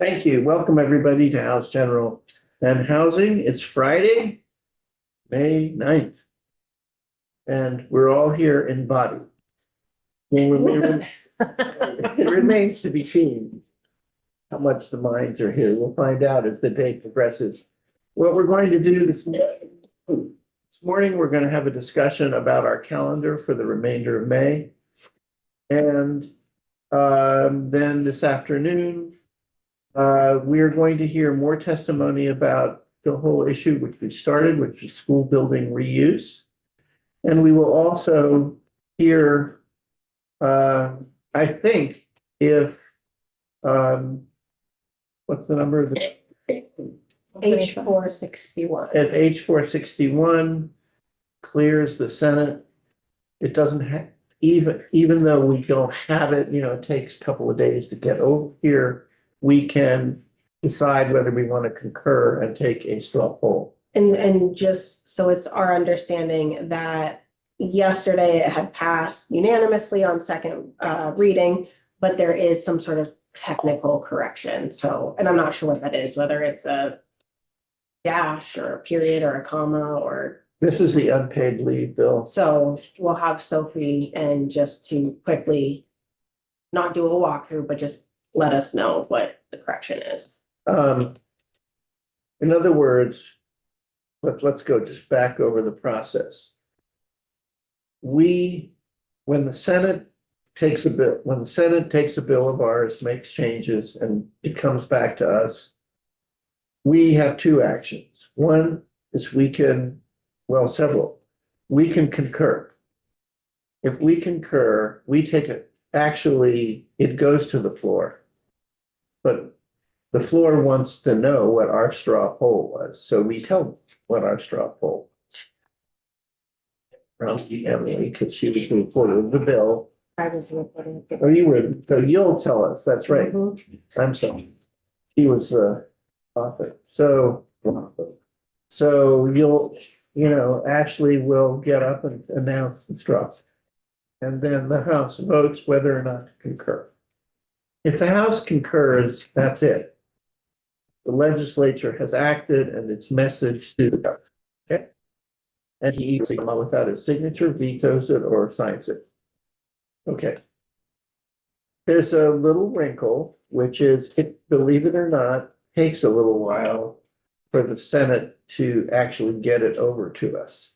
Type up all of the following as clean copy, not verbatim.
Thank you. Welcome, everybody, to House General and Housing. It's Friday, May 9th. And we're all here in body. It remains to be seen how much the minds are here. We'll find out as the day progresses. What we're going to do this morning, we're going to have a discussion about our calendar for the remainder of May. And then this afternoon, we are going to hear more testimony about the whole issue which we started, which is school building reuse. And we will also hear, I think, if, what's the number of the? H461. If H461 clears the Senate, it doesn't have, even though we don't have it, it takes a couple of days to get over here, we can decide whether we want to concur and take a straw poll. And just so it's our understanding that yesterday it had passed unanimously on second reading, but there is some sort of technical correction. So, and I'm not sure what that is, whether it's a dash or a period or a comma or. This is the unpaid leave bill. So we'll have Sophie and just to quickly not do a walkthrough, but just let us know what the correction is. In other words, let's go just back over the process. When the Senate takes a bill of ours, makes changes, and it comes back to us, we have two actions. One is several. We can concur. If we concur, we take it, actually, it goes to the floor. But the floor wants to know what our straw poll was, so we tell them what our straw poll. Emily, because she was the reporter of the bill. I was reporting. Oh, you were, so you'll tell us, that's right. Mhm. I'm sorry. She was the author, so Ashley will get up and announce the straw. And then the House votes whether or not to concur. If the House concurs, that's it. The legislature has acted and its message to the governor. Okay. And he either comes out without his signature, vetoes it, or signs it. Okay. There's a little wrinkle, which is, believe it or not, takes a little while for the Senate to actually get it over to us.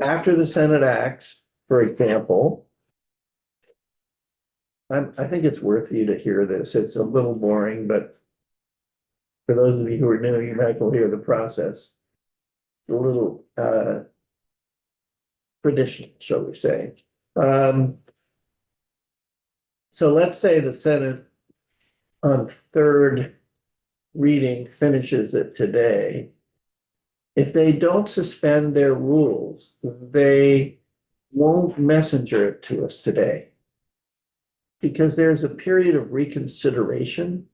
After the Senate acts, for example, I think it's worth you to hear this. It's a little boring, but for those of you who are new, you might well hear the process. It's a little traditional, shall we say. So let's say the Senate on third reading finishes it today. If they don't suspend their rules, they won't messenger it to us today. Because there's a period of reconsideration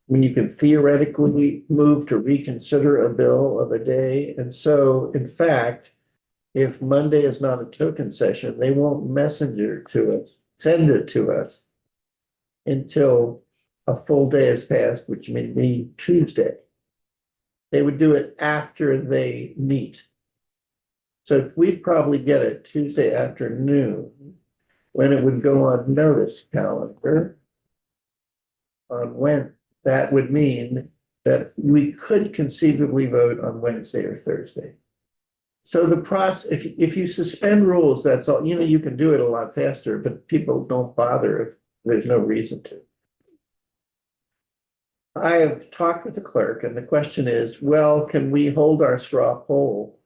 when you can theoretically move to reconsider a bill of a day. And so, in fact, if Monday is not a token session, they won't messenger to us, send it to us until a full day has passed, which may be Tuesday. They would do it after they meet. So we'd probably get it Tuesday afternoon when it would go on notice calendar. On when that would mean that we could conceivably vote on Wednesday or Thursday. So the process, if you suspend rules, that's all, you can do it a lot faster, but people don't bother if there's no reason to. I have talked with the clerk, and the question is, well, can we hold our straw poll?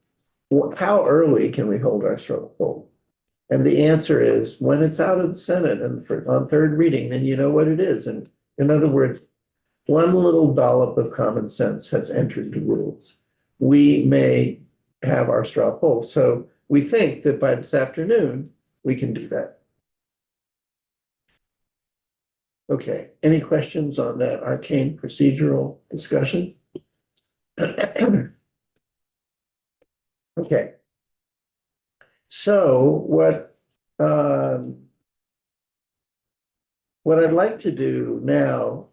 How early can we hold our straw poll? And the answer is when it's out of the Senate and on third reading, then you know what it is. And in other words, one little dollop of common sense has entered the rules. We may have our straw poll. So we think that by this afternoon, we can do that. Okay, any questions on that arcane procedural discussion? Okay. So what what I'd like to do now,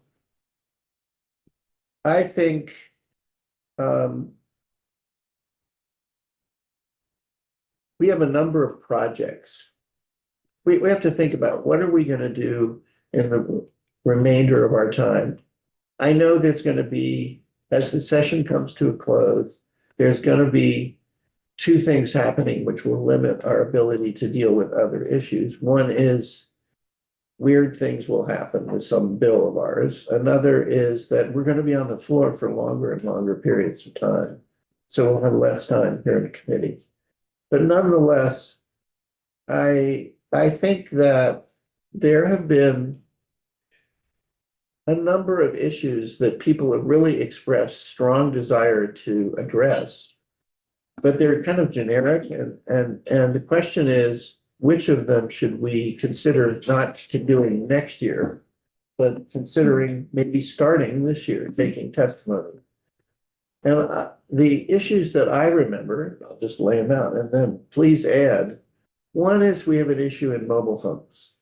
I think, we have a number of projects. We have to think about what are we gonna do in the remainder of our time? I know there's gonna be, as the session comes to a close, there's gonna be two things happening which will limit our ability to deal with other issues. One is weird things will happen with some bill of ours. Another is that we're gonna be on the floor for longer and longer periods of time. So we'll have less time here in the committee. But nonetheless, I think that there have been a number of issues that people have really expressed strong desire to address. But they're kind of generic and the question is, which of them should we consider not doing next year, but considering maybe starting this year, taking testimony? And the issues that I remember, I'll just lay them out and then please add. One is we have an issue in mobile homes.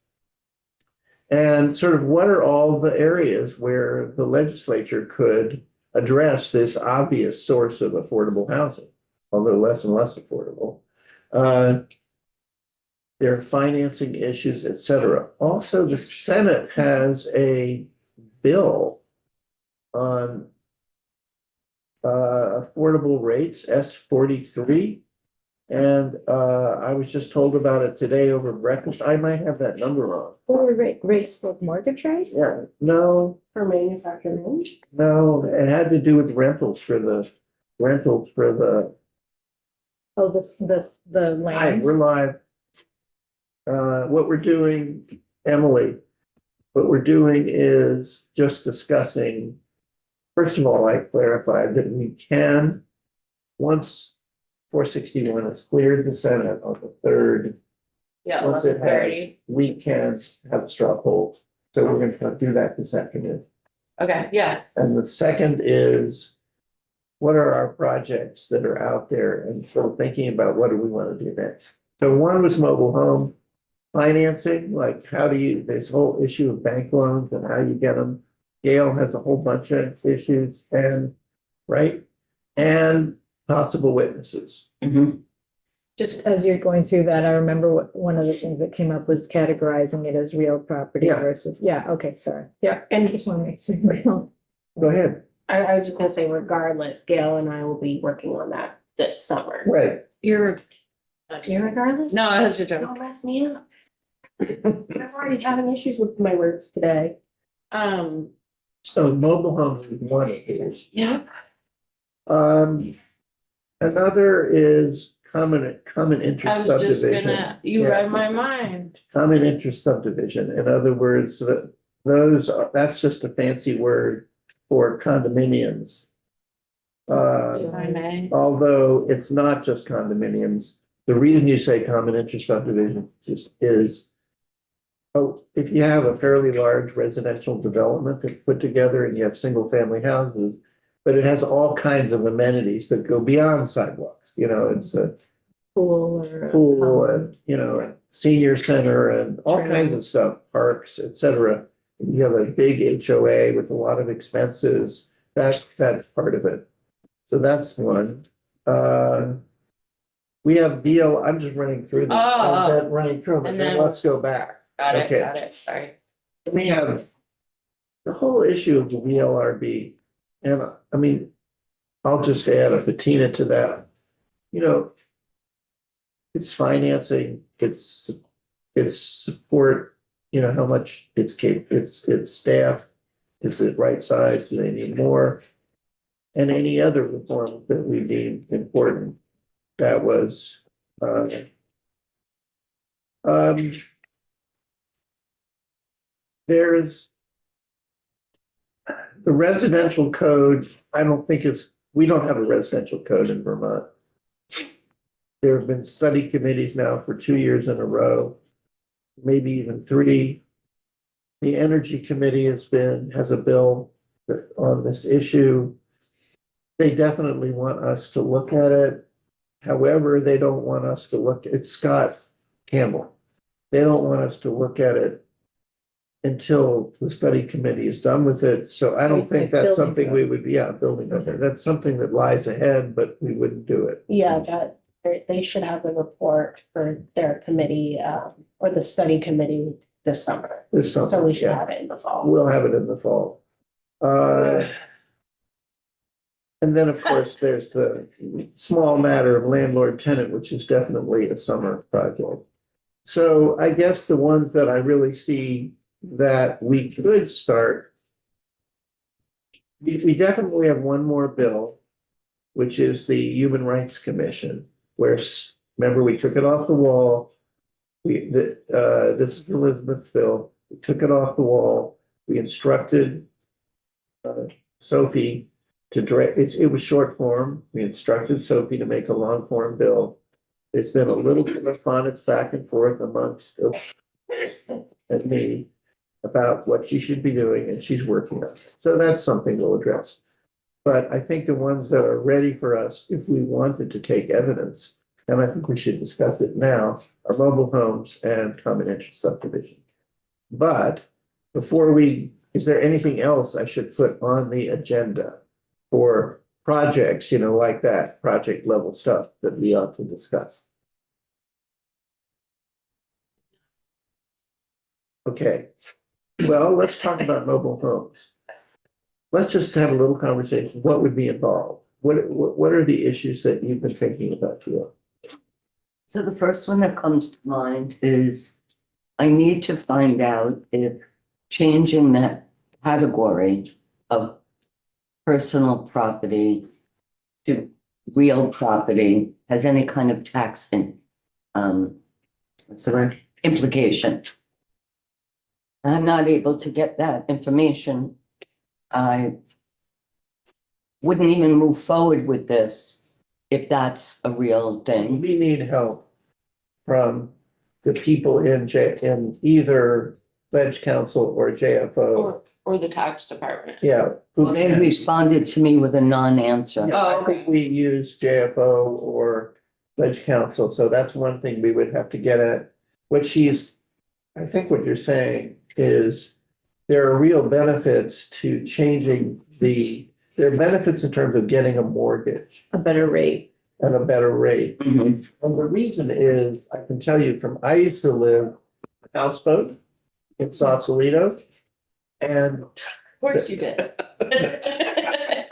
And sort of what are all the areas where the legislature could address this obvious source of affordable housing, although less and less affordable. There are financing issues, et cetera. Also, the Senate has a bill on affordable rates, S-43. And I was just told about it today over breakfast. I might have that number wrong. Or rates of mortgage rates? Yeah, no, For manufactured homes? no, it had to do with rentals for the. Oh, the Hi, land. we're live. What we're doing, Emily, what we're doing is just discussing. First of all, I clarified that we can, once 461 has cleared the Senate on the 3rd, Yeah, once it has, 11:30. we can have a straw poll. So we're gonna do that this afternoon. Okay, yeah, And the second is, what are our projects that are out there? And so thinking about what do we want to do next? So one was mobile home financing, like how do you, there's a whole issue of bank loans and how you get them. Gail has a whole bunch of issues and, right? And possible witnesses. Just as you're going through that, I remember one of the things that came up was categorizing it as real property Yeah. versus, okay, sorry. Yeah, And I just want to make sure. we don't- Go ahead. I was just gonna say regardless, Gail and I will be working on that this summer. Right. you're. Regardless? No, it was a joke. Don't mess me up. I'm already having issues with my words today. So mobile homes is one of these. Yeah. Another is common interest I was just subdivision. gonna, you Yeah. read my mind. Common interest subdivision, in other words, that's just a fancy word for condominiums. If I may. Although it's not just condominiums, the reason you say common interest subdivision is, oh, if you have a fairly large residential development that's put together and you have single family houses, but it has all kinds of amenities that go beyond sidewalks, it's a Pool or. pool and, senior center and all Trail. kinds of stuff, parks, et cetera. You have a big HOA with a lot of expenses, that's part of it. So that's one. We have I'm just running through them. I'm running through them, and And then then- let's go back. Got Okay. it, sorry. We have the whole issue of the VLRB. And I mean, I'll just add a patina to that. It's financing, it's support, how much it's staff, is it right size, do they need more? And any other reform that we deem important. That was, there's the residential code, we don't have a residential code in Vermont. There have been study committees now for 2 years in a row, maybe even 3. The Energy Committee has a bill on this issue. They definitely want us to look at it. However, they don't want us to it's Scott Campbell. They don't want us to look at it until the study committee is done with it. So I don't It's think like that's building something code. we would, building up there. That's something that lies ahead, but we wouldn't do it. Yeah, that, they should have the report for their committee, or the study committee this summer. This So summer, we should yeah. have it in the fall. We'll have it in the fall. And then, of course, there's the small matter of landlord tenant, which is definitely a summer project. So I guess the ones that I really see that we could start. We definitely have one more bill, which is the Human Rights Commission, where, remember, we took it off the wall. This is Elizabeth's bill. We took it off the wall. We instructed Sophie to direct, it was short form. We instructed Sophie to make a long form bill. There's been a little correspondence back and forth amongst and me about what she should be doing, and she's working on it. So that's something we'll address. But I think the ones that are ready for us, if we wanted to take evidence, and I think we should discuss it now, are mobile homes and common interest subdivision. But before is there anything else I should put on the agenda for projects, like that, project level stuff that we ought to discuss? Okay, well, let's talk about mobile homes. Let's just have a little conversation. What would be involved? What are the issues that you've been thinking about, Sheila? So the first one that comes to mind is I need to find out if changing that category of personal property to real property has any kind of tax implication. I'm not able to get that information. I wouldn't even move forward with this if that's a real thing. We need help from the people in either Ledge Council or JFO. Or the tax department. Yeah. Well, they responded to me with a non-answer. Yeah, I think we use JFO or Ledge Council, so that's one thing we would have to get at. I think what you're saying is there are real benefits to changing there are benefits in terms of getting a mortgage A better rate. at a better rate. Mhm. And the reason is, I can tell you I used to live houseboat in Sausalito. And Of course you did. I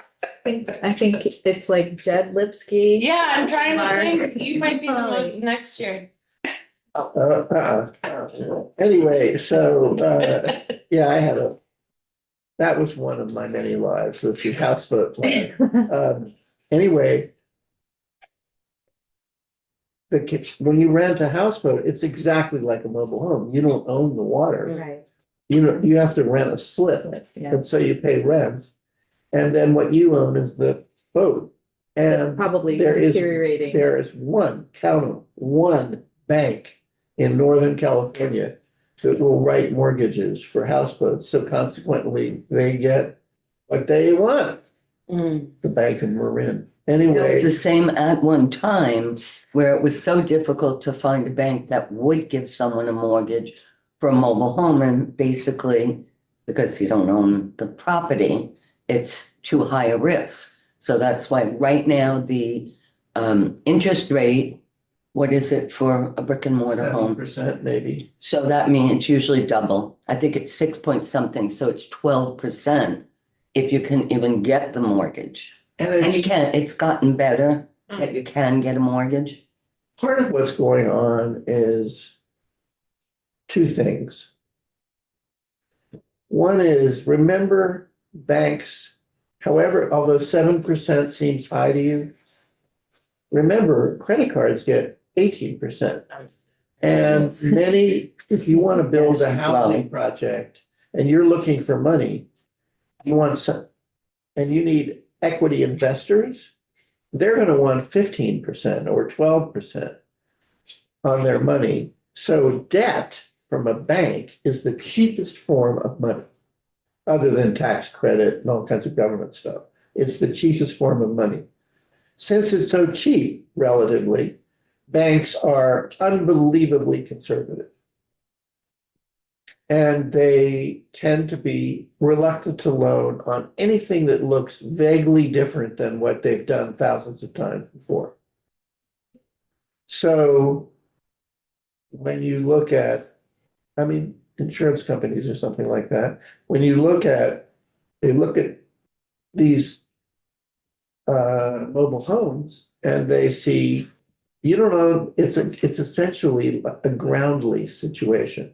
think it's like Jed Lipsky. Yeah, I'm trying to Mark. think, you might be the ones next year. anyway, so, yeah, that was one of my many lives, was the houseboat life. Anyway, when you rent a houseboat, it's exactly like a mobile home. You don't own the water. Right, You have to rent a slip, yeah. and so you pay rent. And then what you own is the boat. And Probably there is- deteriorating. there is one bank in Northern California that will write mortgages for houseboats. So consequently, they get what they want, the Bank of Marin. It Anyway, was the same at one time where it was so difficult to find a bank that would give someone a mortgage for a mobile home, and basically, because you don't own the property, it's too high a risk. So that's why right now the interest rate, what is it for a brick and mortar home? 7% maybe. So that means it's usually double. I think it's 6 point something, so it's 12% if you can even get the mortgage. And And you it's can, it's gotten better that you can get a mortgage. part of what's going on is two things. One is, remember banks, however, although 7% seems high to you, remember credit cards get 18%. And many, if you want to build a housing project and you're looking for money, you want some, and you need equity investors, they're going to want 15% or 12% on their money. So debt from a bank is the cheapest form of money, other than tax credit and all kinds of government stuff. It's the cheapest form of money. Since it's so cheap, relatively, banks are unbelievably conservative. And they tend to be reluctant to loan on anything that looks vaguely different than what they've done thousands of times before. So when you look at, I mean, insurance companies or something like that, when you look at, they look at these mobile homes and they see, you don't know, it's essentially a ground lease situation.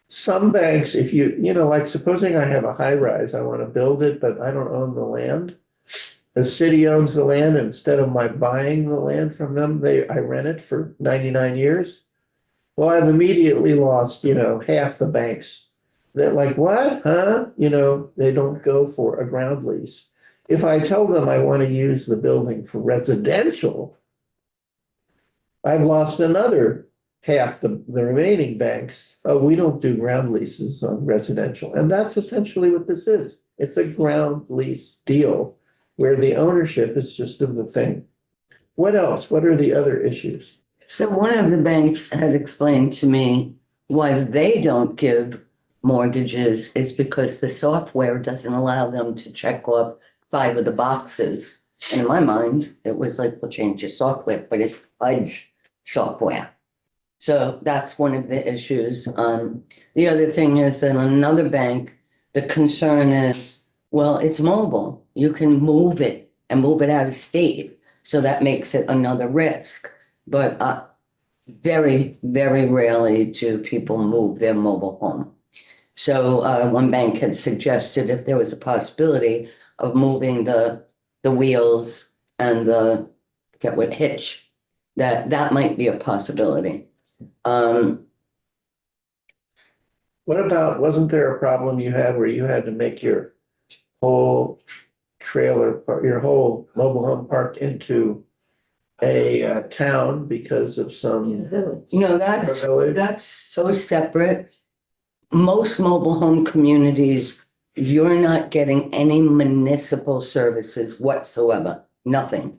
Some banks, if like supposing I have a high rise, I want to build it, but I don't own the land. The city owns the land, and instead of my buying the land from them, I rent it for 99 years. Well, I've immediately lost, half the banks. They're like, what? Huh? They don't go for a ground lease. If I tell them I want to use the building for residential, I've lost another half the remaining banks. Oh, we don't do ground leases on residential. And that's essentially what this is. It's a ground lease deal where the ownership is just of the thing. What else? What are the other issues? So one of the banks had explained to me why they don't give mortgages is because the software doesn't allow them to check off 5 of the boxes. And in my mind, it was like, well, change your software, but it's HUD's software. So that's one of the issues. The other thing is that on another bank, the concern is, well, it's mobile. You can move it and move it out of state. So that makes it another risk. But very, very rarely do people move their mobile home. So one bank had suggested if there was a possibility of moving the wheels and the hitch, that might be a possibility. What about, wasn't there a problem you had where you had to make your whole trailer, your whole mobile home park into a town because of some village? That's so separate. Most mobile home communities, you're not getting any municipal services whatsoever, nothing.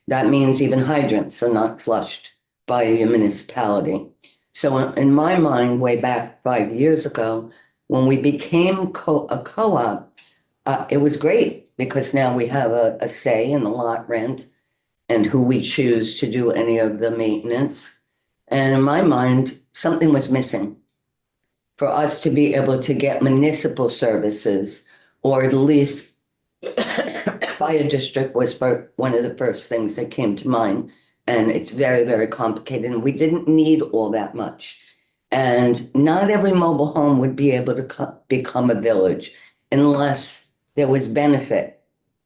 That means even hydrants are not flushed by your municipality. So in my mind, way back 5 years ago, when we became a co-op, it was great because now we have a say in the lot rent and who we choose to do any of the maintenance. And in my mind, something was missing for us to be able to get municipal services, or at least fire district was one of the first things that came to mind. And it's very, very complicated. And we didn't need all that much. And not every mobile home would be able to become a village unless there was benefit.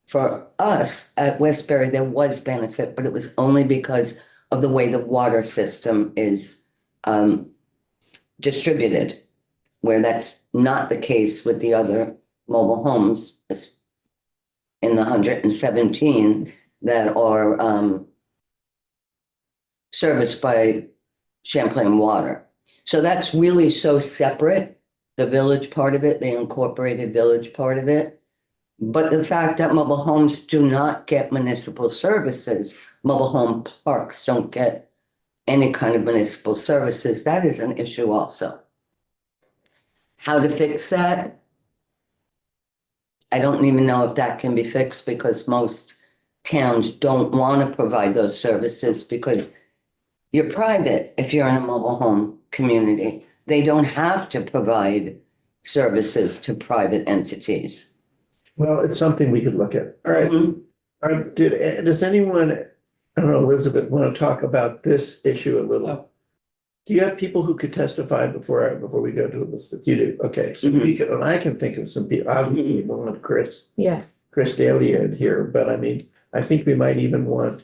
For us at Westbury, there was benefit, but it was only because of the way the water system is distributed, where that's not the case with the other mobile homes in the 117 that are serviced by Champlain Water. So that's really so separate, the village part of it, the incorporated village part of it. But the fact that mobile homes do not get municipal services, mobile home parks don't get any kind of municipal services, that is an issue also. How to fix that? I don't even know if that can be fixed because most towns don't want to provide those services because you're private if you're in a mobile home community. They don't have to provide services to private entities. Well, it's something we could look at. All right. Mhm. All right. Does anyone, I don't know, Elizabeth, want to talk about this issue a little? Do you have people who could testify before we go to this? You do. Okay. So we could, and I can think of some people, obviously we want Chris Daly in here, but I mean, I think we might even want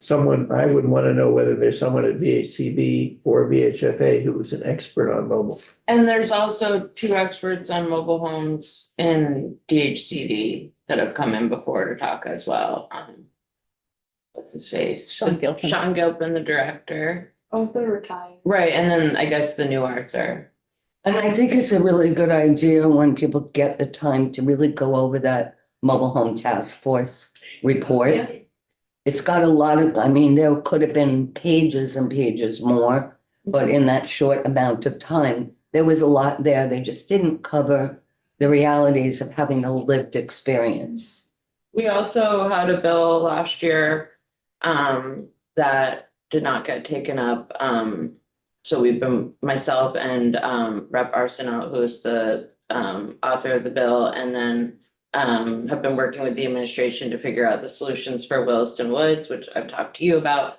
someone, I would want to know whether there's someone at VHCB or VHFA who is an expert on mobile. And there's also 2 experts on mobile homes in DHCD that have come in before to talk as well. What's his face? Sean Gilpin. Sean Gilpin, the director. Oh, they're retired. Right, and then I guess the new Arthur. And I think it's a really good idea when people get the time to really go over that mobile home task force report. Yeah. It's got a lot of, I mean, there could have been pages and pages more, but in that short amount of time, there was a lot there. They just didn't cover the realities of having a lived experience. We also had a bill last year, that did not get taken up. So we've been, myself and, Rep. Arsenault, who is the, author of the bill, and then, have been working with the administration to figure out the solutions for Williston Woods, which I've talked to you about.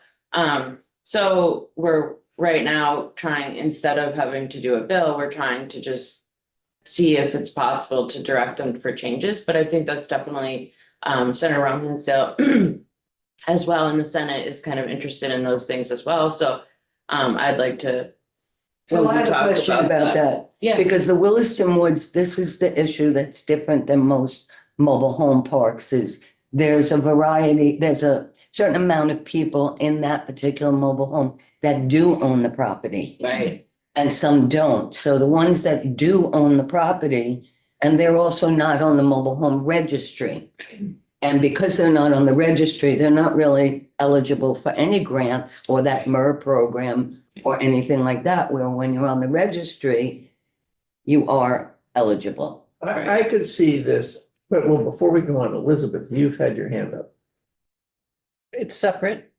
So we're right now trying, instead of having to do a bill, we're trying to just see if it's possible to direct them for changes, but I think that's definitely, Senator Ron Hinsdale as well in the Senate is kind of interested in those things as well, so, I'd like to. So I have a talk question about that. Yeah, Because the Williston Woods, this is the issue that's different than most mobile home parks is there's a variety, there's a certain amount of people in that particular mobile home that do own the property right, and some don't. So the ones that do own the property, and they're also not on the mobile home registry. And because they're not on the registry, they're not really eligible for any grants for that MER program or anything like that, where when you're on the registry, you are eligible. I could see this, but well, before we go on, Elizabeth, you've had your hand up. It's separate.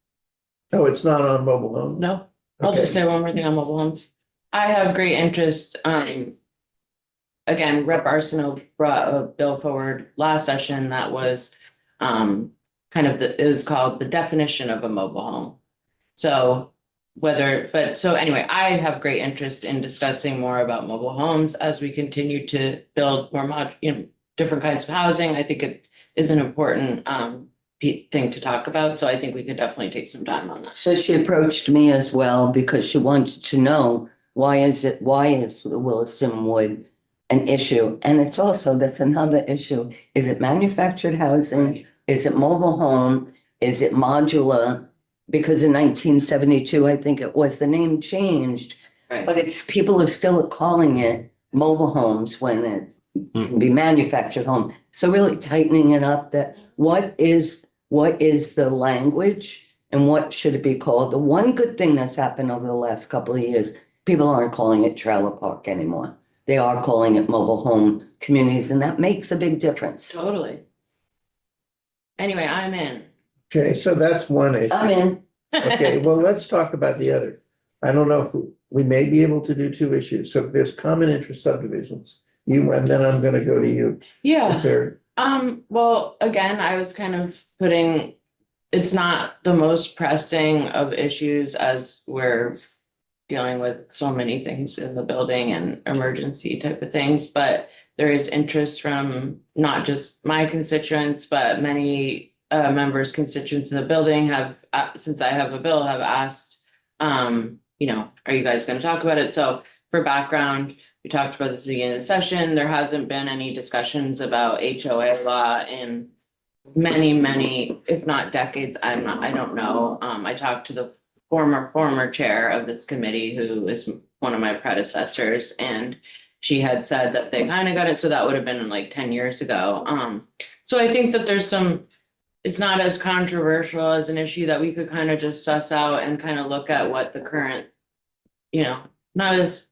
Oh, it's not on mobile home? No, I'll just Okay. say one more thing on mobile homes. I have great interest, again, Rep. Arsenault brought a bill forward last session that was, kind of it was called the definition of a mobile home. So so anyway, I have great interest in discussing more about mobile homes as we continue to build more different kinds of housing. I think it is an important, thing to talk about, so I think we could definitely take some time on that. So she approached me as well because she wanted to know why is the Williston Wood an issue? And it's also, that's another issue. Is it manufactured housing? Is it mobile home? Is it modular? Because in 1972, I think it was, the name changed, Right. but it's, people are still calling it mobile homes when it can be manufactured home. So really tightening it up, that what is the language and what should it be called? The one good thing that's happened over the last couple of years, people aren't calling it trailer park anymore. They are calling it mobile home communities, and that makes a big difference. Totally. Anyway, I'm in. Okay, so that's one issue. I'm in. Okay, well, let's talk about the other. I don't know if we may be able to do two issues. So there's common interest subdivisions. You, and then I'm gonna go to you. Yeah. Is there, Well, again, I was kind of putting, it's not the most pressing of issues as we're dealing with so many things in the building and emergency type of things, but there is interest from not just my constituents, but many members, constituents in the building have, since I have a bill, have asked, you know, are you guys gonna talk about it? So for background, we talked about this at the beginning of the session. There hasn't been any discussions about HOA law in many, if not decades. I don't know. I talked to the former chair of this committee, who is one of my predecessors, and she had said that they kind of got it. So that would have been like 10 years ago. So I think that there's it's not as controversial as an issue that we could kind of just suss out and kind of look at what the current, you know, not as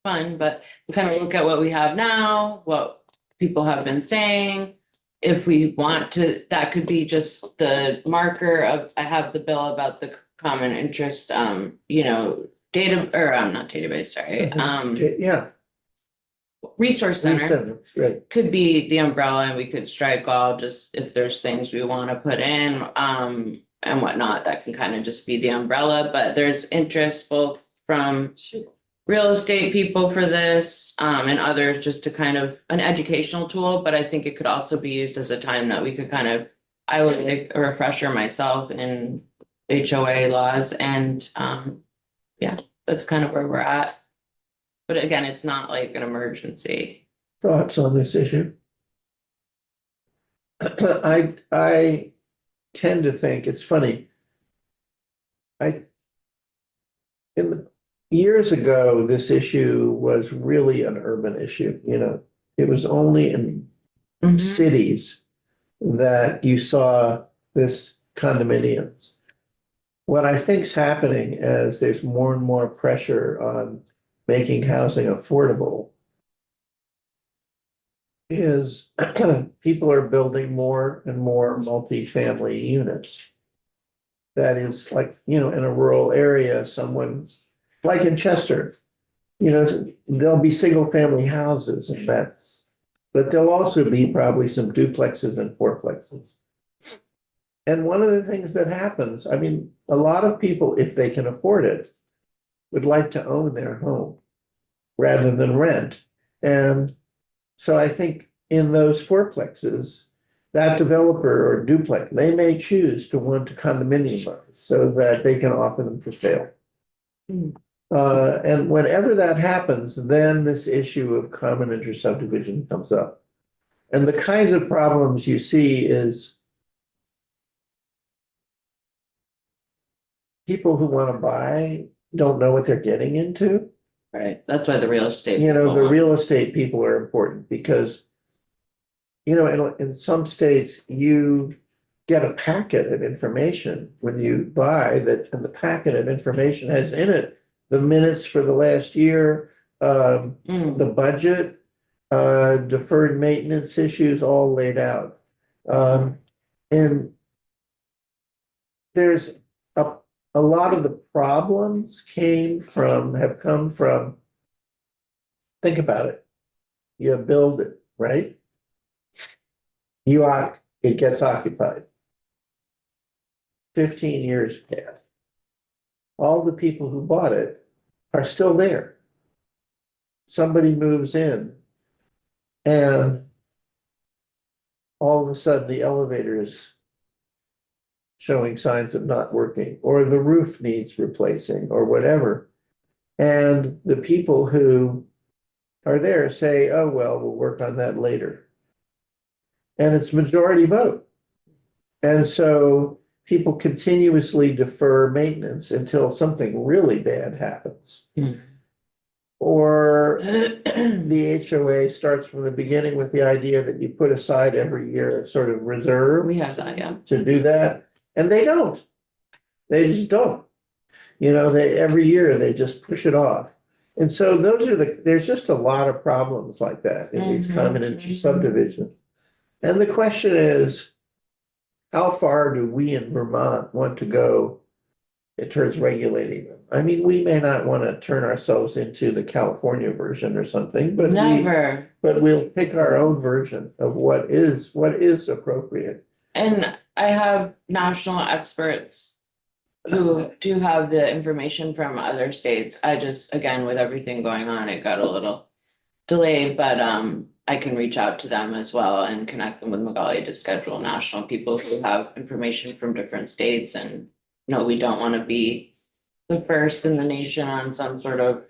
fun, but we kind of look at what we have now, what people have been saying. If we want to, that could be just the marker of, I have the bill about the common interest, you know, data, or not database, sorry, yeah. resource center. Right. Could be the umbrella, and we could strike all, just if there's things we want to put in, and whatnot, that can kind of just be the umbrella, but there's interest both from real estate people for this, and others, just to kind of an educational tool, but I think it could also be used as a time that we could kind of, I would make a refresher myself in HOA laws, and, yeah, that's kind of where we're at. But again, it's not like an emergency. Thoughts on this issue? I tend to think it's funny. Years ago, this issue was really an urban issue, you know. It was only in cities that you saw this condominiums. What I think's happening as there's more and more pressure on making housing affordable is people are building more and more multifamily units. That is like, in a rural area, like in Chester, there'll be single family houses and but there'll also be probably some duplexes and fourplexes. And one of the things that happens, I mean, a lot of people, if they can afford it, would like to own their home rather than rent. And so I think in those fourplexes, that developer or duplex, they may choose to want to condominium them so that they can offer them for sale. And whenever that happens, then this issue of common interest subdivision comes up. And the kinds of problems you see is people who want to buy don't know what they're getting into. Right, that's why the real estate. The people want- real estate people are important because, in some states, you get a packet of information when you buy that, and the packet of information has in it the minutes for the last year, Mm, the budget, deferred maintenance issues all laid out. And there's a lot of the problems have come from, think about it. You build it, right? It gets occupied. 15 years pass. All the people who bought it are still there. Somebody moves in and all of a sudden the elevator is showing signs of not working, or the roof needs replacing, or whatever. And the people who are there say, oh, well, we'll work on that later. And it's majority vote. And so people continuously defer maintenance until something really bad happens. Mm. Or the HOA starts from the beginning with the idea that you put aside every year a sort of reserve We have that, yeah. to do that, and they don't. They just don't. Every year they just push it off. And so there's just a lot of problems like that in these common interest subdivisions. And the question is, how far do we in Vermont want to go in terms of regulating them? I mean, we may not want to turn ourselves into the California version or something, but Never. we'll pick our own version of what is appropriate. And I have national experts who do have the information from other states. I just, again, with everything going on, it got a little delayed, but I can reach out to them as well and connect them with Magali to schedule national people who have information from different states. And no, we don't want to be the first in the nation on some sort of,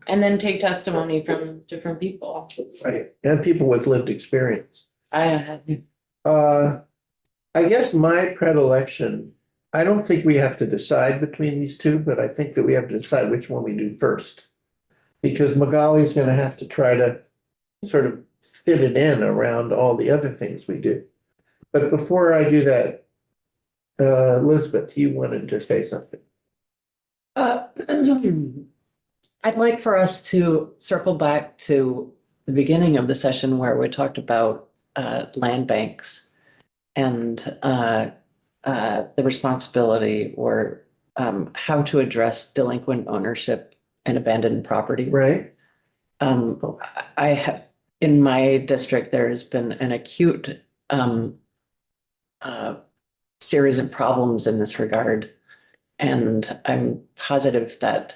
and then take testimony from different people. Right, and people with lived experience. I guess my predilection, I don't think we have to decide between these two, but I think that we have to decide which one we do first. Because Magali's gonna have to try to sort of fit it in around all the other things we do. But before I do that, Elizabeth, you wanted to say something. I'd like for us to circle back to the beginning of the session where we talked about land banks and the responsibility or how to address delinquent ownership and abandoned properties. Right? I have, in my district, there has been an acute series of problems in this regard. And I'm positive that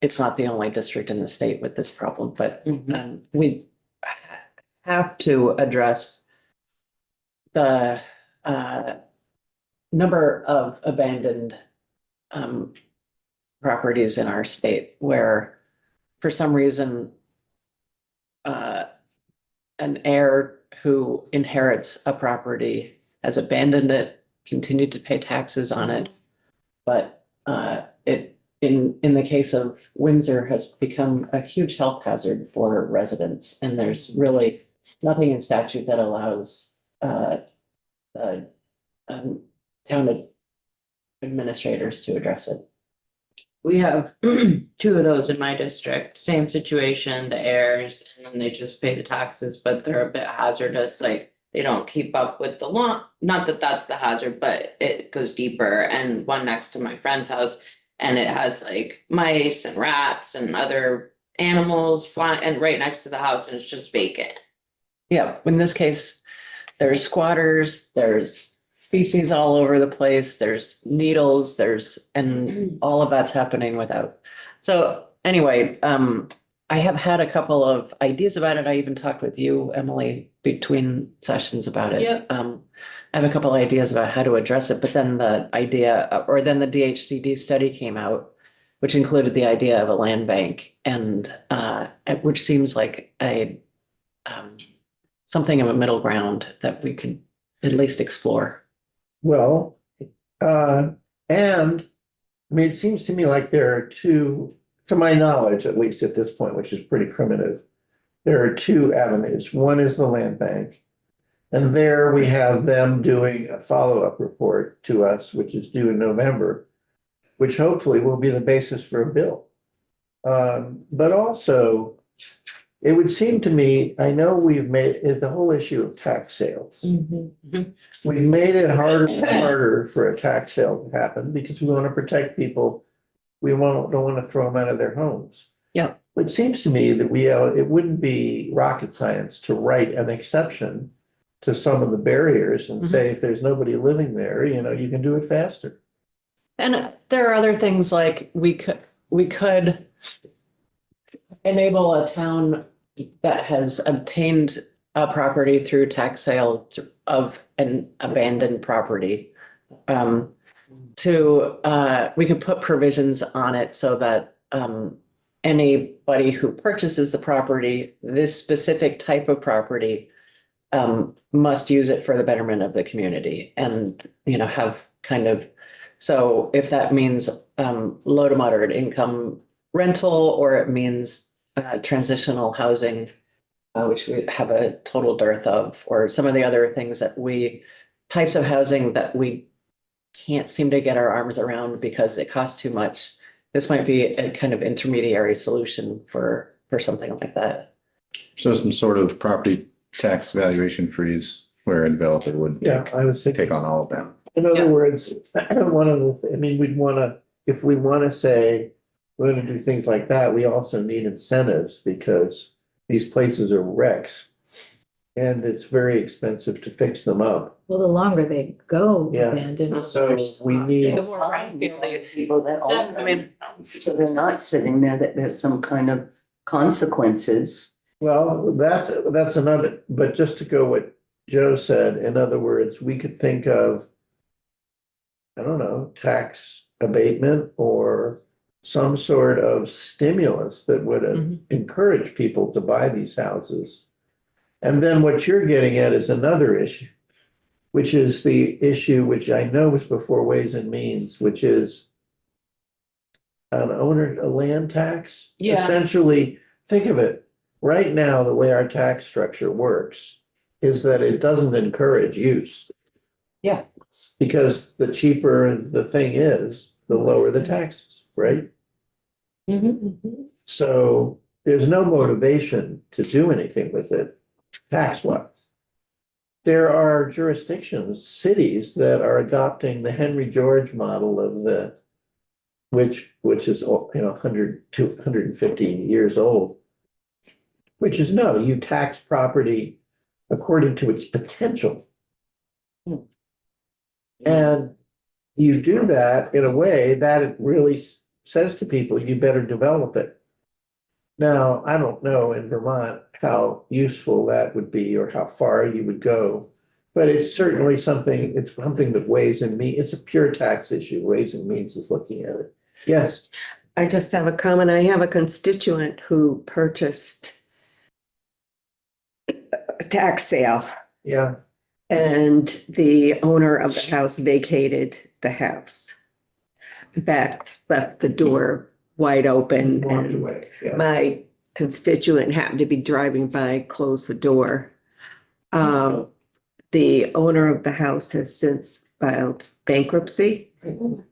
it's not the only district in the state with this problem, but we have to address the number of abandoned properties in our state where for some reason an heir who inherits a property has abandoned it, continued to pay taxes on it, but it in the case of Windsor has become a huge health hazard for residents, and there's really nothing in statute that allows town administrators to address it. we have two of those in my district, same situation, the heirs, and then they just pay the taxes, but they're a bit hazardous, like. They don't keep up with the law, not that that's the hazard, but it goes deeper, and one next to my friend's house. And it has like mice and rats and other animals flying, and right next to the house, and it's just vacant. Yeah, in this case, there's squatters, there's feces all over the place, there's needles, and all of that's happening without. So anyway, I have had a couple of ideas about it. I even talked with you, Emily, between sessions about it. Yep. I have a couple of ideas about how to address it, but then the DHCD study came out, which included the idea of a land bank and which seems like something of a middle ground that we could at least explore. Well, and I mean, it seems to me like there are two, to my knowledge, at least at this point, which is pretty primitive, there are two avenues. One is the land bank. And there we have them doing a follow-up report to us, which is due in November, which hopefully will be the basis for a bill. But also, it would seem to me, I know we've made the whole issue of tax sales. We've made it harder and harder for a tax sale to happen because we want to protect people. We don't want to throw them out of their homes. Yeah. It seems to me that it wouldn't be rocket science to write an exception to some of the barriers and say, if there's nobody living there, you can do it faster. And there are other things like we could enable a town that has obtained a property through tax sale of an abandoned property. We could put provisions on it so that anybody who purchases the property, this specific type of property, must use it for the betterment of the community and, have kind of, so if that means low to moderate income rental, or it means transitional housing, which we have a total dearth of, or some of the other things types of housing that we can't seem to get our arms around because it costs too much. This might be a kind of intermediary solution for something like that. So some sort of property tax valuation freeze where a developer would Yeah, I was thinking. take on all of them. In other Yeah. words, we'd want to, if we want to say we're going to do things like that, we also need incentives because these places are wrecks. And it's very expensive to fix them up. Well, the longer they go Yeah. abandoned. the So worse. we need, The more right feeling. People that own I mean, so they're not sitting there, that there's some kind of consequences. well, that's another, but just to go what Joe said, in other words, we could think of, I don't know, tax abatement or some sort of stimulus that would encourage people to buy these houses. And then what you're getting at is another issue, which is the issue which I know was before Ways and Means, which is a land tax. Yeah. Essentially, think of it, right now, the way our tax structure works is that it doesn't encourage use. Yeah. Because the cheaper the thing is, the lower the taxes, right? So there's no motivation to do anything with it tax-wise. There are jurisdictions, cities that are adopting the Henry George model of which is, 100 to 150 years old, which is no, you tax property according to its potential. And you do that in a way that it really says to people, you better develop it. Now, I don't know in Vermont how useful that would be or how far you would go, but it's certainly something that Ways and Means, it's a pure tax issue. Ways and Means is looking at it. Yes, I just have a comment. I have a constituent who purchased a tax sale yeah, and the owner of the house vacated the house. In fact, left the door wide open walked and away, yeah. my constituent happened to be driving by, closed the door. The owner of the house has since filed bankruptcy. So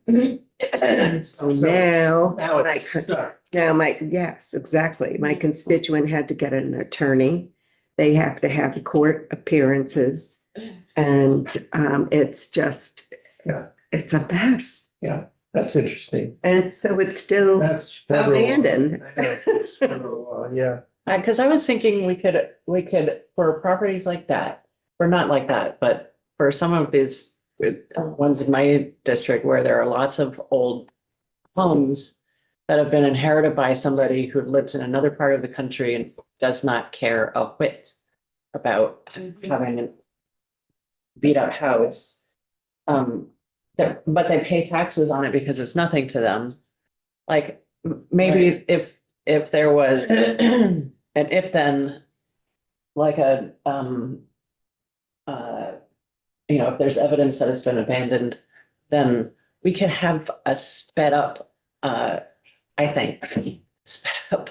now, Now my it's con- stuck. yes, exactly. My constituent had to get an attorney. They have to have court appearances. And it's just, Yeah. it's a mess. Yeah, that's interesting. And so it's still That's federal law. abandoned. I know, it's federal law, yeah. Cause I was thinking we could, for properties like that, or not like that, but for some of these ones in my district where there are lots of old homes that have been inherited by somebody who lives in another part of the country and does not care a whit about having a beat up house. But they pay taxes on it because it's nothing to them. Like, maybe if there was an if then, like if there's evidence that it's been abandoned, then we could have a sped up, I think, sped up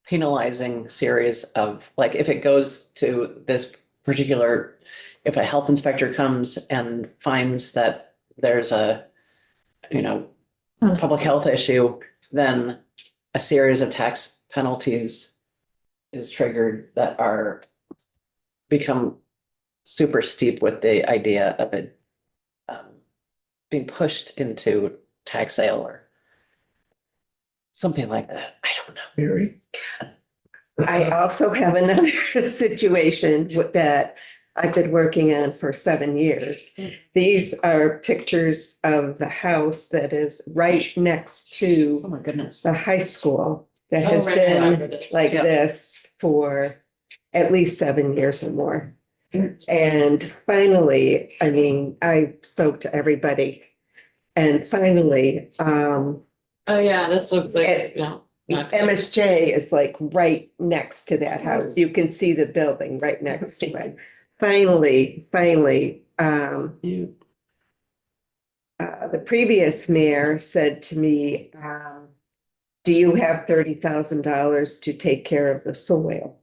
penalizing series of, like, if it goes to this particular, if a health inspector comes and finds that there's a, public health issue, then a series of tax penalties is triggered that become super steep with the idea of it being pushed into tax sale or something like that. I don't know. Mary? I also have another situation that I've been working on for 7 years. These are pictures of the house that is right next Oh to my goodness. the high school that Oh, has right, been right. like Yeah. this for at least 7 years or more. And finally, I mean, I spoke to everybody. And finally, Oh, yeah, this looks like, It- not good. MSJ is like right next to that house. You can see the building right next to it. Finally, the previous mayor said to me, do you have $30,000 to take care of the soil?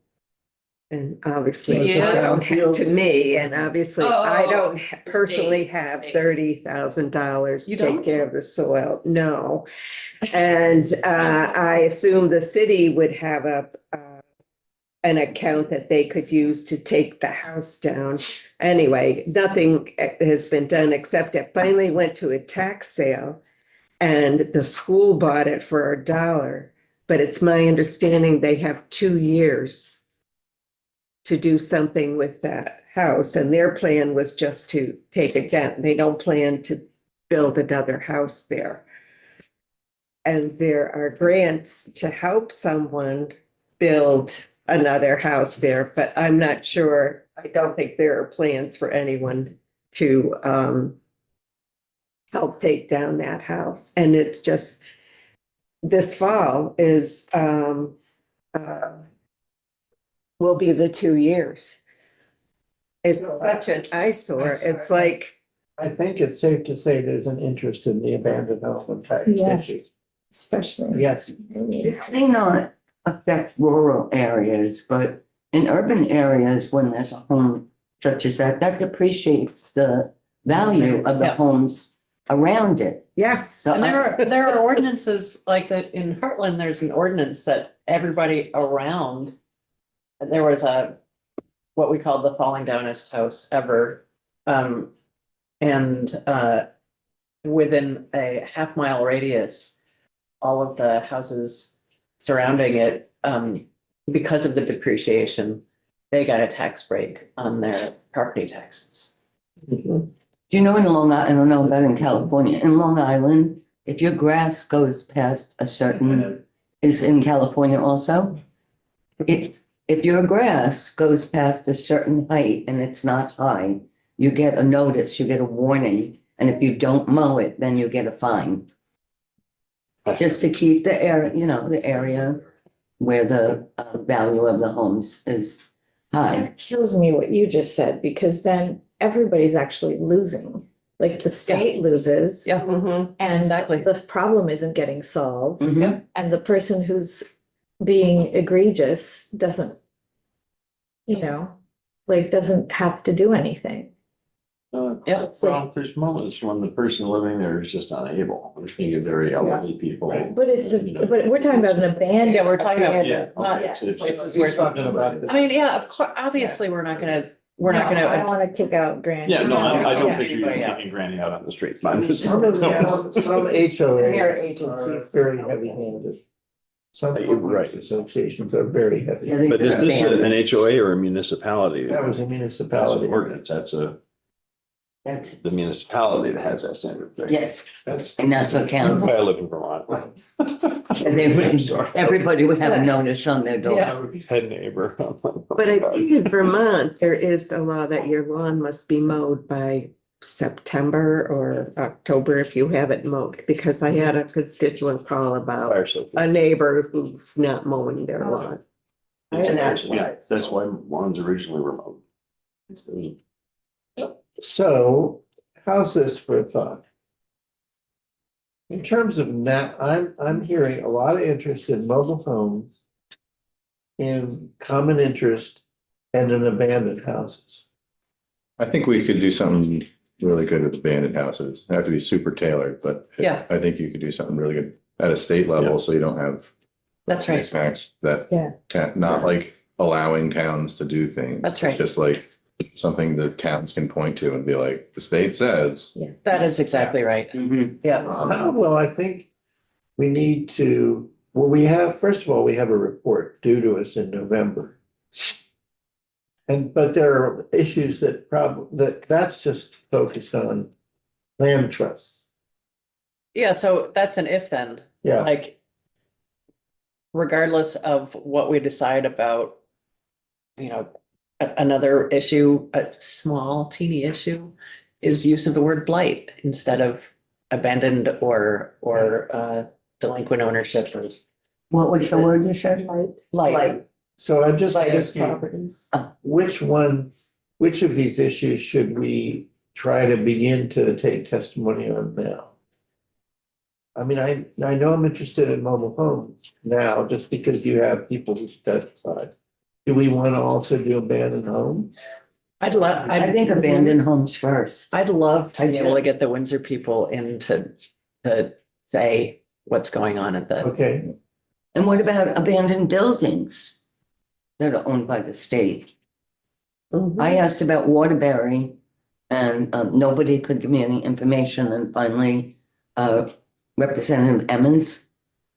And obviously, To you? I don't have to me, and obviously, I don't the personally state, have state. $30,000 to You take don't? care of the soil, no. And I assume the city would have an account that they could use to take the house down. Anyway, nothing has been done except it finally went to a tax sale and the school bought it for $1. But it's my understanding they have 2 years to do something with that house, and their plan was just to take it down. They don't plan to build another house there. And there are grants to help someone build another house there, but I'm not sure. I don't think there are plans for anyone to help take down that house. And it's just, this fall is will be the 2 years. It's So such an eyesore. that's- It's like, I think it's safe to say there's an interest in the abandoned home tax Yeah. issue. Especially. Yes, This may not affect rural areas, but in urban areas, when there's a home such as that, that depreciates the value of the Yeah. homes around it. yes. So And there are ordinances like that in Heartland, there's an ordinance that everybody around. There was what we called the falling downest house ever. Within a half-mile radius, all of the houses surrounding it, because of the depreciation, they got a tax break on their property taxes. Mhm. Do you know in Long Island, I don't know about in California, in Long Island, if your grass goes past a certain, is in California also? If your grass goes past a certain height and it's not high, you get a notice, you get a warning. And if you don't mow it, then you get a fine. Just to keep the area where the value of the homes is high. That kills me what you just said, because then everybody's actually losing. Like the state loses. Yeah. Mhm. And Exactly. the problem isn't getting solved. Mhm. And the person who's being egregious doesn't, doesn't have to do anything. Yeah. Well, there's moments when the person living there is just unable. I'm thinking of very elderly people. But it's, but we're talking about an abandoned. Yeah, we're talking about- Yeah. okay, Yeah. so it's- This is We're where talking about. I mean, yeah, of course, obviously, we're not gonna, we're not I gonna, wanna kick out Grant. Yeah, no, I don't Yeah. picture you Yeah. kicking Granny out on the street. I'm just- Some HOAs Mayor are agencies. very heavy-handed. Some You're right. homeowners associations are very heavy. Yeah, they- But is this an HOA or a municipality? That was a That's an municipality. ordinance. That's That's, the municipality that has that standard thing. yes, That's. and that's what That's counts. why I live in Vermont. And they would- Sorry. Everybody would have a notice on their door. Yeah. Head neighbor. But I think in Vermont, there is a law that your lawn must be mowed by September or October if you have it mowed, because I had a constituent call about Fire safety. a neighbor who's not mowing their lawn. And that's why. Yeah, that's why lawns originally were mowed. So how's this for a thought? In terms of now, I'm hearing a lot of interest in mobile homes, in common interest, and in abandoned houses. I think we could do something really good with abandoned houses. They have to be super tailored, but Yeah. I think you could do something really good at a state level, so you don't have that's right. mismatch that Yeah. not like allowing towns to do things. That's right. It's just like something that towns can point to and be like, the state says. That is exactly right. Mhm. Yeah, Well, I think we need to, well, we have, first of all, we have a report due to us in November. But there are issues that's just focused on land trusts. yeah, so that's an if then, Yeah, like. Regardless of what we decide about, you know, another issue, a small teeny issue. Is use of the word blight instead of abandoned or delinquent ownership or What was the word you said? blight. so I'm just Blighted asking, properties. which of these issues should we try to begin to take testimony on now? I mean, I know I'm interested in mobile homes now, just because you have people who testified. Do we want to also do abandoned homes? I think abandoned homes first. I'd love to I be do. able to get the Windsor people in to say what's going on at the, Okay, And what about abandoned buildings that are owned by the state? I asked about Waterbury and nobody could give me any information. And finally, Representative Emmons,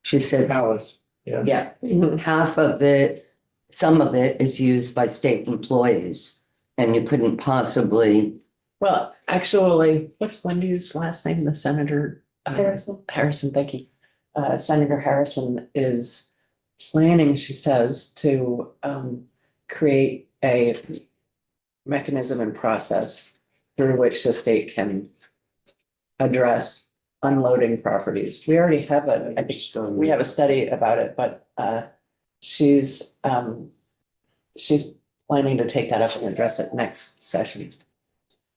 she said, Alice, yeah. yeah, Mhm. half of it, some of it is used by state employees. And you couldn't possibly, well, actually, what's Wendy's last name? The Senator? Harrison. Harrison, thank you. Senator Harrison is planning, she says, to create a mechanism and process through which the state can address unloading properties. We already have I think we have a study about it, but she's planning to take that up and address it next session.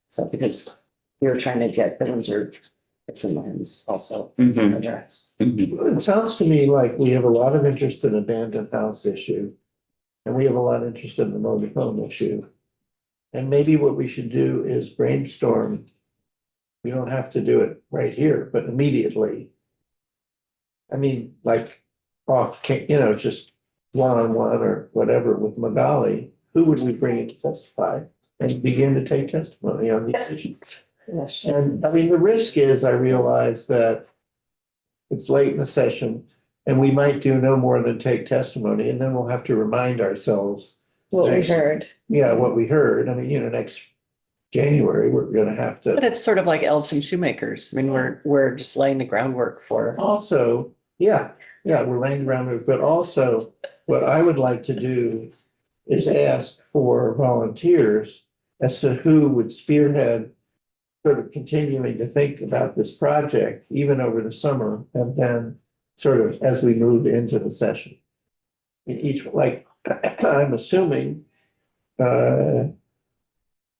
So because we were trying to get the Windsor Fix and Lands also Mhm, addressed. mhm. It sounds to me like we have a lot of interest in abandoned house issue. And we have a lot of interest in the mobile home issue. And maybe what we should do is brainstorm. We don't have to do it right here, but immediately. I mean, like just one-on-one or whatever with Magali, who would we bring in to testify? And begin to take testimony on these issues. And I mean, the risk is, I realize that it's late in the session and we might do no more than take testimony, and then we'll have to remind ourselves, What we Thanks. heard. yeah, what we heard. I mean, next January, we're gonna have But to. it's sort of like elves and shoemakers. I mean, we're just laying the groundwork for, Also, yeah, we're laying groundwork, but also what I would like to do is ask for volunteers as to who would spearhead sort of continuing to think about this project even over the summer, and then sort of as we move into the session. In each, like, I'm assuming,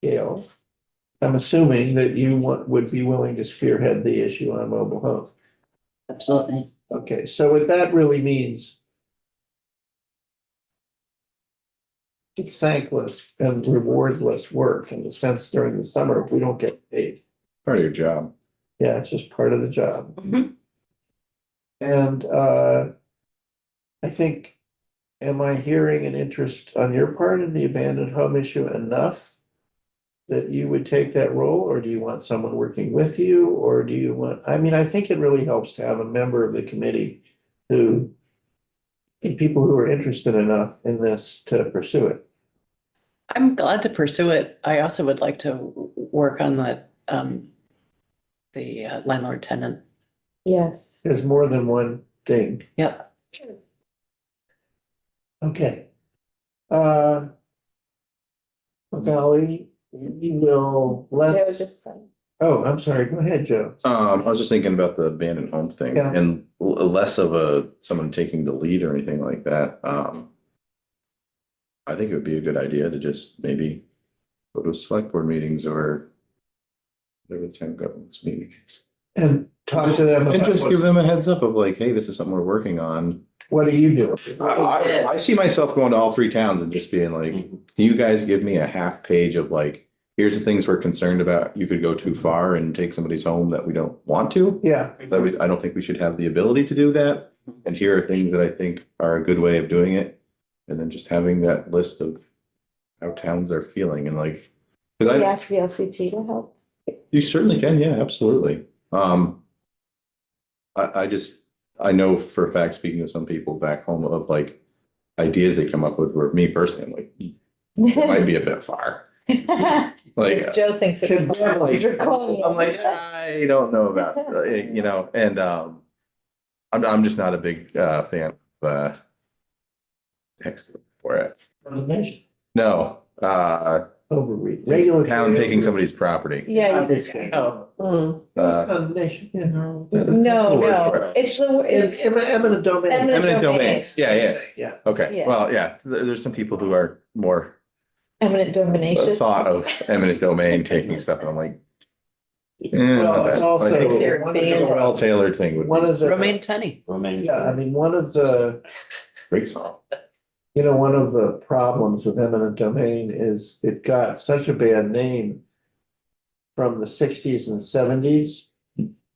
Gail, I'm assuming that you would be willing to spearhead the issue on mobile home. Absolutely. Okay, so what that really means it's thankless and rewardless work in the sense during the summer, we don't get paid. Part of your job. Yeah, it's just part of the job. Mhm. And I think, am I hearing an interest on your part in the abandoned home issue enough that you would take that role, or do you want someone working with you, or do you want, I mean, I think it really helps to have a member of the committee who, people who are interested enough in this to pursue it. I'm glad to pursue it. I also would like to work on the landlord tenant. Yes. There's more than one thing. Yep. Okay. Magali, you will, let's, oh, I'm sorry, go ahead, Joe. I was just thinking about the abandoned home thing Yeah. and less of someone taking the lead or anything like that. I think it would be a good idea to just maybe go to select board meetings or whatever the town government's meetings. And talk to them And about just give what, them a heads up of like, hey, this is something we're working on. what are you doing? I see myself going to all three towns and just being like, can you guys give me a half page of like, here's the things we're concerned about. You could go too far and take somebody's home that we don't want to. Yeah, But I don't think we should have the ability to do that. And here are things that I think are a good way of doing it. And then just having that list of how towns are feeling and like. 'Cause We I, ask VLCT to help. you certainly can, yeah, absolutely. I know for a fact, speaking to some people back home of like ideas they come up with, where me personally, I'm like, it might be a bit far. Like, If Joe thinks it's. Kids definitely- draconian. I'm like, I don't know about, you know, and, I'm just not a big, fan of, text for it. condemnation, No, overreach, regular. town taking somebody's property. Yeah. I'm just kidding. Oh, It's condemnation, yeah. No, Word no, for it. it's the, It's it's. eminent domain. Eminent domains, yeah. Yeah. Okay, Yeah. well, yeah, there's some people who are more Eminent dominations. thought of eminent domain taking stuff, and I'm like. Well, it's also. I think They're one of banned. the- well tailored thing would One be of the- Romaine Tenny. Yeah, I mean, one of the, great song. you know, one of the problems with eminent domain is it got such a bad name from the sixties and seventies,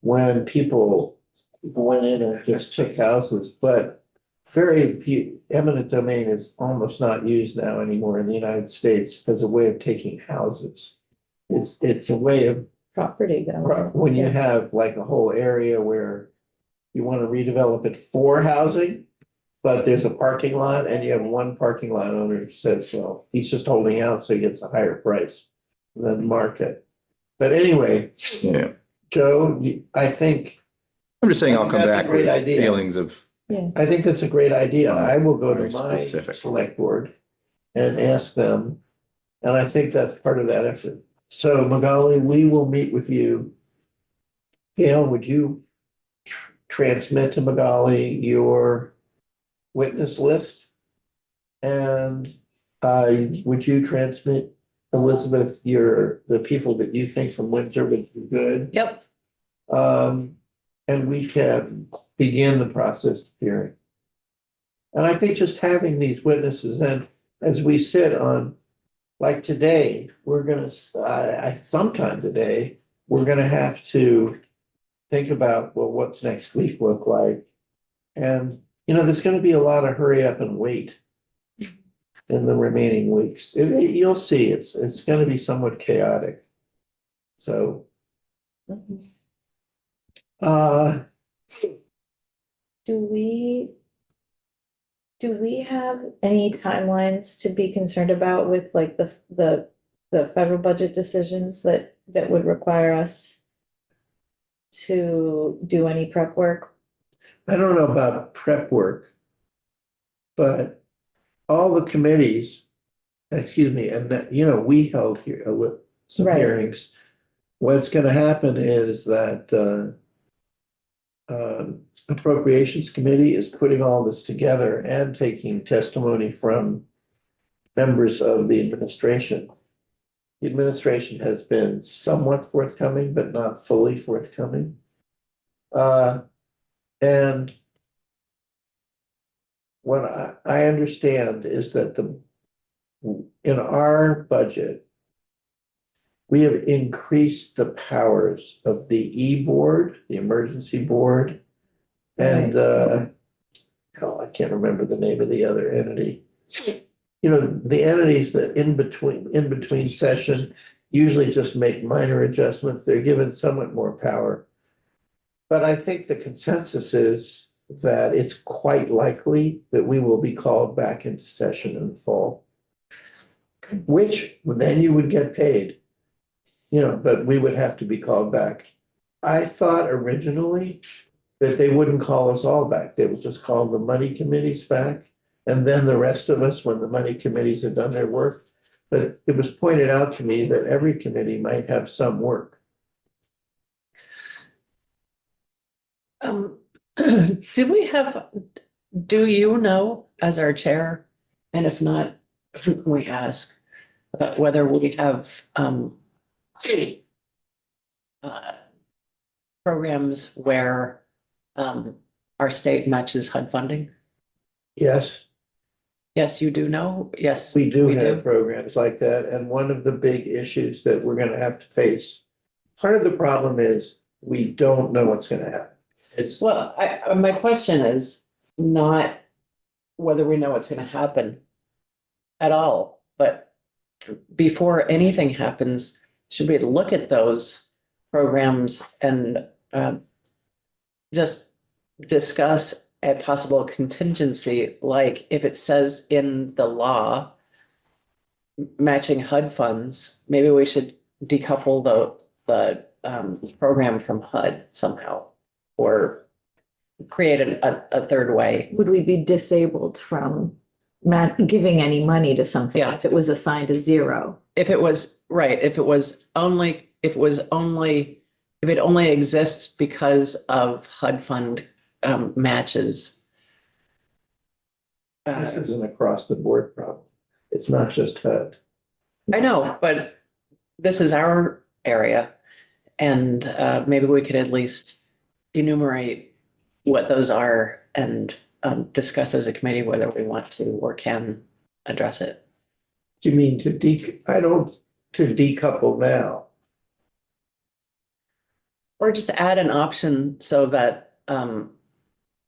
when people went in and just took houses, but very few, eminent domain is almost not used now anymore in the United States as a way of taking houses. It's a way of, Property though. when you have like a whole area where you want to redevelop it for housing, but there's a parking lot and you have one parking lot owner who says, well, he's just holding out, so he gets a higher price than market. But anyway, Yeah, Joe, I think I'm just saying I'll come That's a back great with idea. feelings of, that's a great idea. I will go to Very my specific. select board and ask them. And I think that's part of that effort. So Magali, we will meet with you. Gail, would you transmit to Magali your witness list? And would you transmit, Elizabeth, the people that you think from Windsor would be good? Yep. And we can begin the process of hearing. And I think just having these witnesses, and as we sit on, like today, we're gonna, sometime today, we're gonna have to think about, well, what's next week look like? And, you know, there's gonna be a lot of hurry up and wait in the remaining weeks. You'll see, it's gonna be somewhat chaotic. So, Do we have any timelines to be concerned about with like the federal budget decisions that would require us to do any prep work? I don't know about prep work, but all the committees, excuse me, and that, you know, we held here some Right. hearings. What's gonna happen is that Appropriations Committee is putting all this together and taking testimony from members of the administration. The administration has been somewhat forthcoming, but not fully forthcoming. And what I understand is that in our budget, we have increased the powers of the E-board, the emergency board, and hell, I can't remember the name of the other entity. You know, the entities that in between session usually just make minor adjustments. They're given somewhat more power. But I think the consensus is that it's quite likely that we will be called back into session in the fall. Which then you would get paid. You know, but we would have to be called back. I thought originally that they wouldn't call us all back. They would just call the money committees back. And then the rest of us, when the money committees had done their work. But it was pointed out to me that every committee might have some work. Do you know, as our chair, and if not, who can we ask, whether we have, programs where, our state matches HUD funding? Yes, Yes, you do know? Yes. we do have programs like that. And one of the big issues that we're gonna have to face. Part of the problem is we don't know what's gonna happen. It's, Well, my question is not whether we know what's gonna happen at all, but before anything happens, should we look at those programs and just discuss a possible contingency, like if it says in the law matching HUD funds, maybe we should decouple the program from HUD somehow, or create a third way. Would we be disabled from giving any money to something Yeah. if it was assigned a zero? If it was, right, if it only exists because of HUD fund matches. this isn't across the board problem. It's not just HUD. I know, but this is our area, and maybe we could at least enumerate what those are and discuss as a committee whether we want to or can address it. Do you mean to decouple now? Or just add an option so that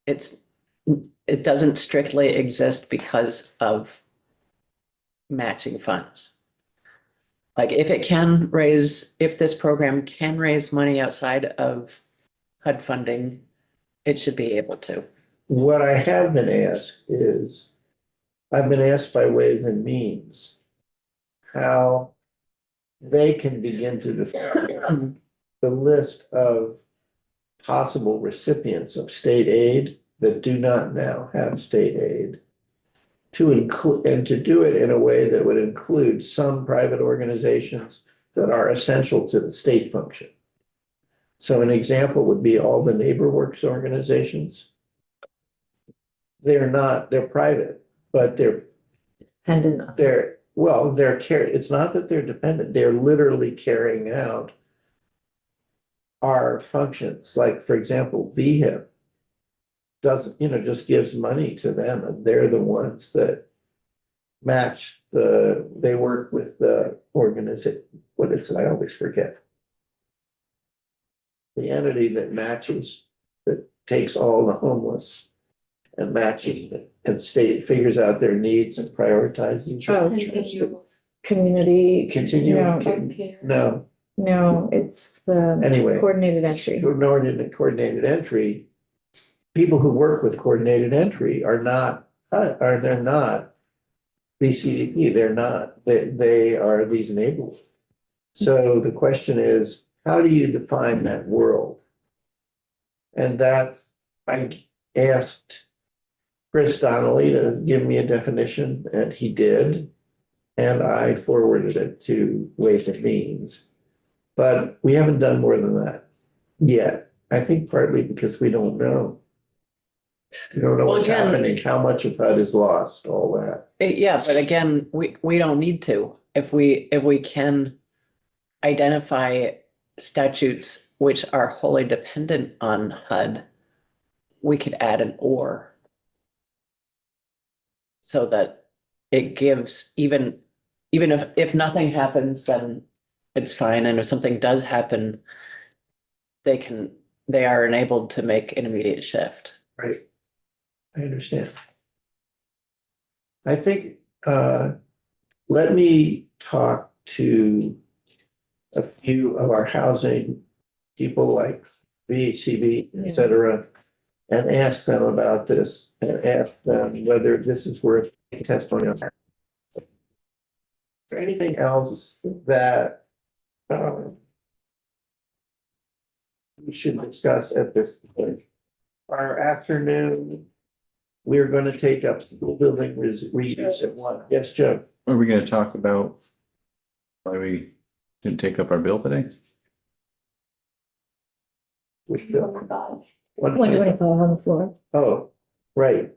it doesn't strictly exist because of matching funds. Like if this program can raise money outside of HUD funding, it should be able to. What I have been asked is, I've been asked by Ways and Means how they can begin to define the list of possible recipients of state aid that do not now have state aid, to include, and to do it in a way that would include some private organizations that are essential to the state function. So an example would be all the NeighborWorks organizations. They're private, but they're it's not that they're dependent, they're literally carrying out our functions. Like, for example, VHIP doesn't, just gives money to them, and they're the ones that match they work with the organization. What is it? I always forget. The entity that matches, that takes all the homeless and matches it, and figures out their needs and prioritizes. Community. Continue. No, it's the Anyway. coordinated entry. Coordinated entry, people who work with coordinated entry they're not BCDP, they are these enablers. So the question is, how do you define that world? And that I asked Chris Donnelly to give me a definition, and he did. And I forwarded it to Ways and Means. But we haven't done more than that yet. I think partly because we don't know. We don't know what's happening, how much of HUD is lost, all that. Yeah, but again, we don't need to. If we can identify statutes which are wholly dependent on HUD, we could add an or. So that it gives, even if nothing happens, then it's fine. And if something does happen, they are enabled to make an immediate shift. Right. I understand. I think, let me talk to a few of our housing people like VHCB, et cetera, and ask them about this and ask them whether this is worth testimony on. Is there anything else that we should discuss at this point? Our afternoon, we're going to take up school building reuse at 1. Yes, Joe? Are we gonna talk about why we didn't take up our bill today? Which bill? 125 on the floor. Oh, right.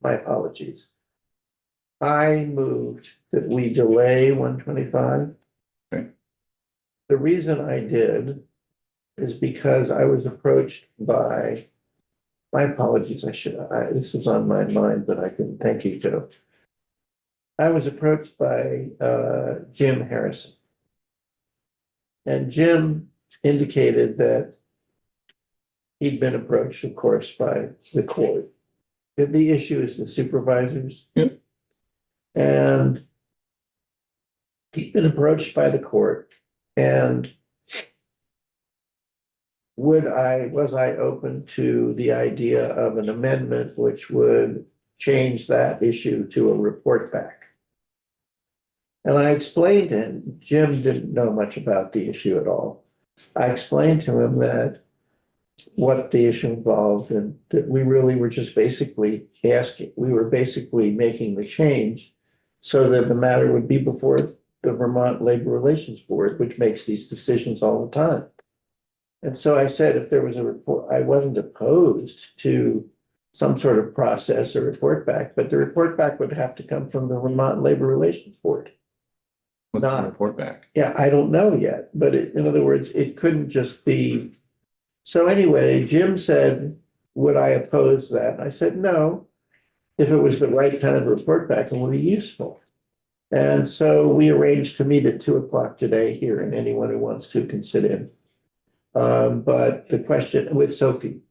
My apologies. I moved that we delay 125. Okay. The reason I did is because I was approached by, my apologies, this was on my mind, but I couldn't, thank you, Joe. I was approached by Jim Harrison. And Jim indicated that he'd been approached, of course, by the court. The issue is the supervisors. Yep. And he'd been approached by the court, and was I open to the idea of an amendment which would change that issue to a report back? And I explained to him, Jim didn't know much about the issue at all. I explained to him that what the issue involved, and that we really were just basically we were basically making the change so that the matter would be before the Vermont Labor Relations Board, which makes these decisions all the time. And so I said, if there was a report, I wasn't opposed to some sort of process or report back, but the report back would have to come from the Vermont Labor Relations Board. What's the Not- report back? Yeah, I don't know yet, but in other words, it couldn't just be. So anyway, Jim said, would I oppose that? I said, no. If it was the right kind of report back, it would be useful. And so we arranged to meet at 2:00 today here, and anyone who wants to can sit in. But the question with Sophie,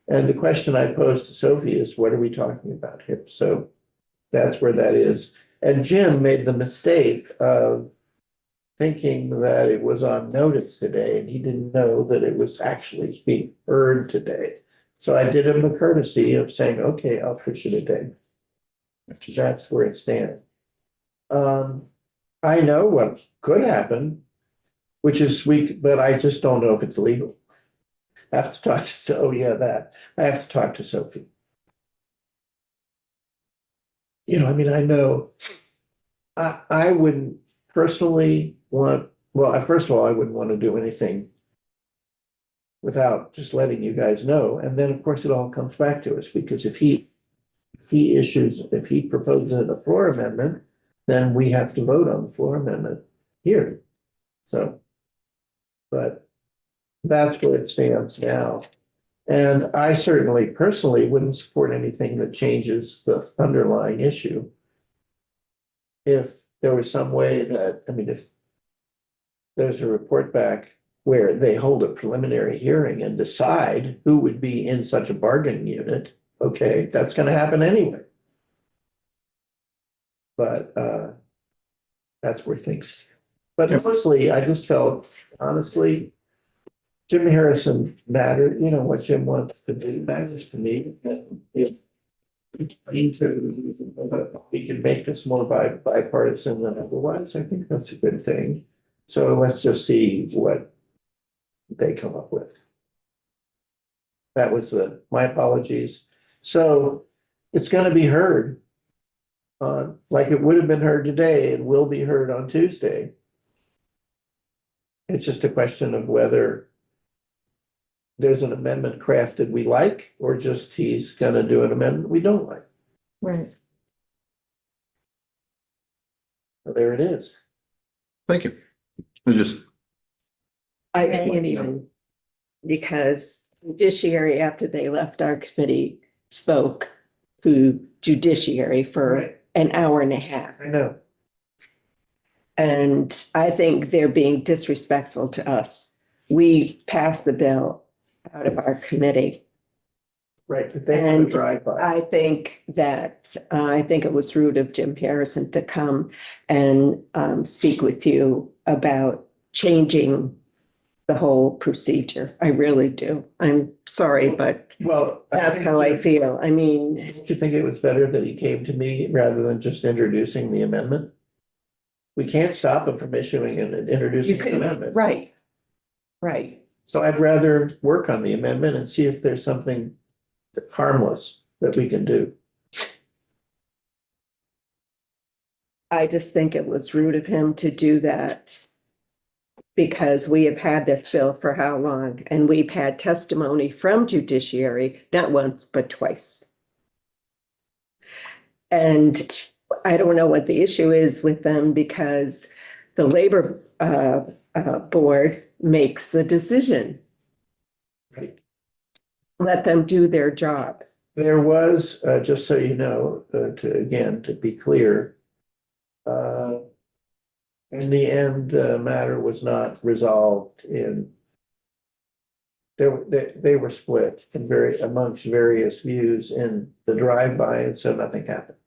and the question I posed to Sophie is, what are we talking about here? So that's where that is. And Jim made the mistake of thinking that it was on notice today, and he didn't know that it was actually being heard today. So I did him the courtesy of saying, okay, I'll push it a day. That's where it stands. I know what could happen, which is but I just don't know if it's legal. I have to talk to, I have to talk to Sophie. I mean, I know, I wouldn't personally want, well, first of all, I wouldn't want to do anything without just letting you guys know. And then, of course, it all comes back to us, because if he proposes a floor amendment, then we have to vote on the floor amendment here. So, but that's where it stands now. And I certainly personally wouldn't support anything that changes the underlying issue. If there was some way that, I mean, if there's a report back where they hold a preliminary hearing and decide who would be in such a bargaining unit, okay, that's gonna happen anyway. But that's where things, but mostly I just felt, honestly, Jim Harrison mattered, what Jim wants to do matters to me. And if we can make this more bipartisan than otherwise, I think that's a good thing. So let's just see what they come up with. That was my apologies. So it's going to be heard. Like it would have been heard today, it will be heard on Tuesday. It's just a question of whether there's an amendment crafted we like, or just he's gonna do an amendment we don't like. Right. So there it is. Thank you. It just, I can't even, because judiciary, after they left our committee, spoke to judiciary for Right. an hour and a half. I know. And I think they're being disrespectful to us. We passed the bill out of our committee. Right, but they have a And drive-by. I think it was rude of Jim Harrison to come and speak with you about changing the whole procedure. I really do. I'm sorry, but Well. that's how I feel. I mean, Don't you think it was better that he came to me rather than just introducing the amendment? We can't stop him from issuing and you introducing an could, amendment. right, right. So I'd rather work on the amendment and see if there's something harmless that we can do. I just think it was rude of him to do that. Because we have had this bill for how long? And we've had testimony from judiciary, not once, but twice. And I don't know what the issue is with them because the labor board makes the decision. Right. Let them do their job. There was, just so you know, to be clear, in the end, matter was not resolved they were split amongst various views in the drive-by, and so nothing happened.